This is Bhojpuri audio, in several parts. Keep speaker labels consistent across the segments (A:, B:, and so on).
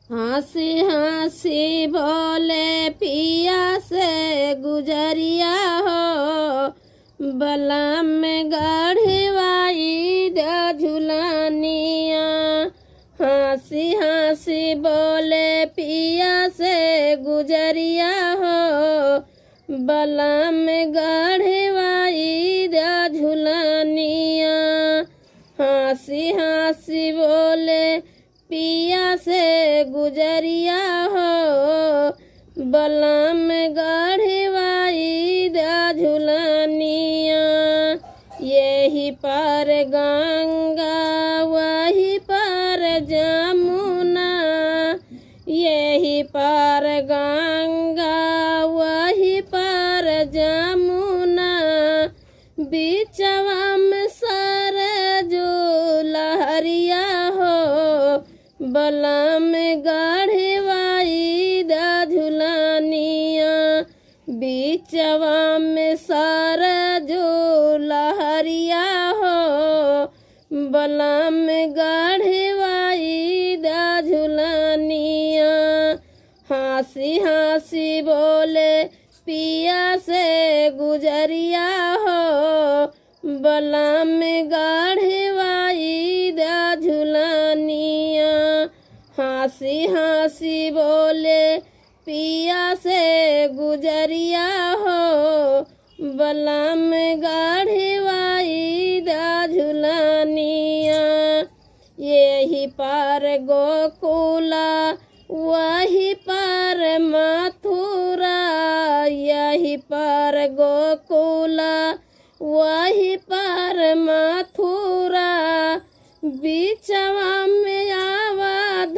A: हंसी हंसी बोले पिया से गुजरिया हो, बलम में गढ़वाई द झुलनिया। हंसी हंसी बोले पिया से गुजरिया हो, बलम में गढ़वाई द झुलनिया। हंसी हंसी बोले पिया से गुजरिया हो, बलम गढ़वाई द झुलनिया। यही पर गंगा वही पर जमुना, यही पर गंगा वही पर जमुना। बीचवा में सरजू लहरिया हो, बलम गढ़वाई द झुलनिया। बीचवा में सरजू लहरिया हो, बलम गढ़वाई द झुलनिया। हंसी हंसी बोले पिया से गुजरिया हो, बलम गढ़वाई द झुलनिया। हंसी हंसी बोले पिया से गुजरिया हो, बलम गढ़वाई द झुलनिया। यही पर गोकुला वही पर मथुरा, यही पर गोकुला वही पर मथुरा। बीचवा में अवध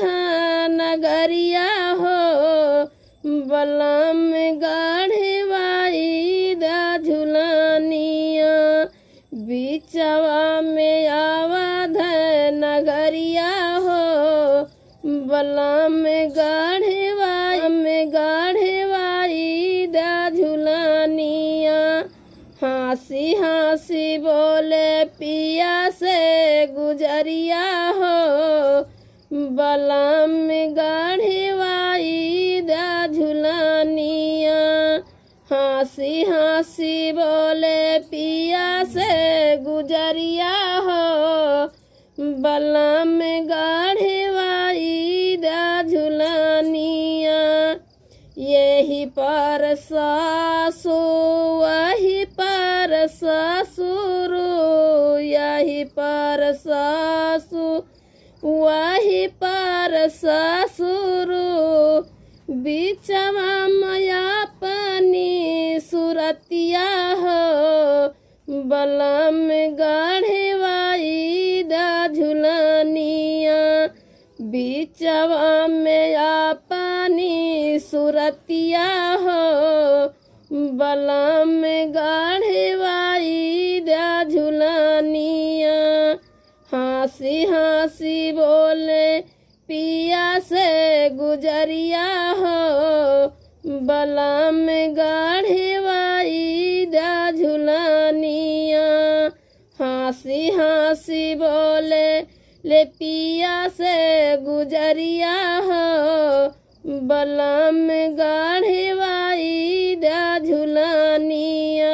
A: नगरिया हो, बलम गढ़वाई द झुलनिया। बीचवा में अवध नगरिया हो, बलम गढ़वाई द झुलनिया। हंसी हंसी बोले पिया से गुजरिया हो, बलम गढ़वाई द झुलनिया। हंसी हंसी बोले पिया से गुजरिया हो, बलम गढ़वाई द झुलनिया। यही पर सासु वही पर ससुर, यही पर सासु वही पर ससुर। बीचवा माया पानी सुरतिया हो, बलम गढ़वाई द झुलनिया। बीचवा में पानी सुरतिया हो, बलम गढ़वाई द झुलनिया। हंसी हंसी बोले पिया से गुजरिया हो, बलम गढ़वाई द झुलनिया। हंसी हंसी बोले ले पिया से गुजरिया हो, बलम गढ़वाई द झुलनिया।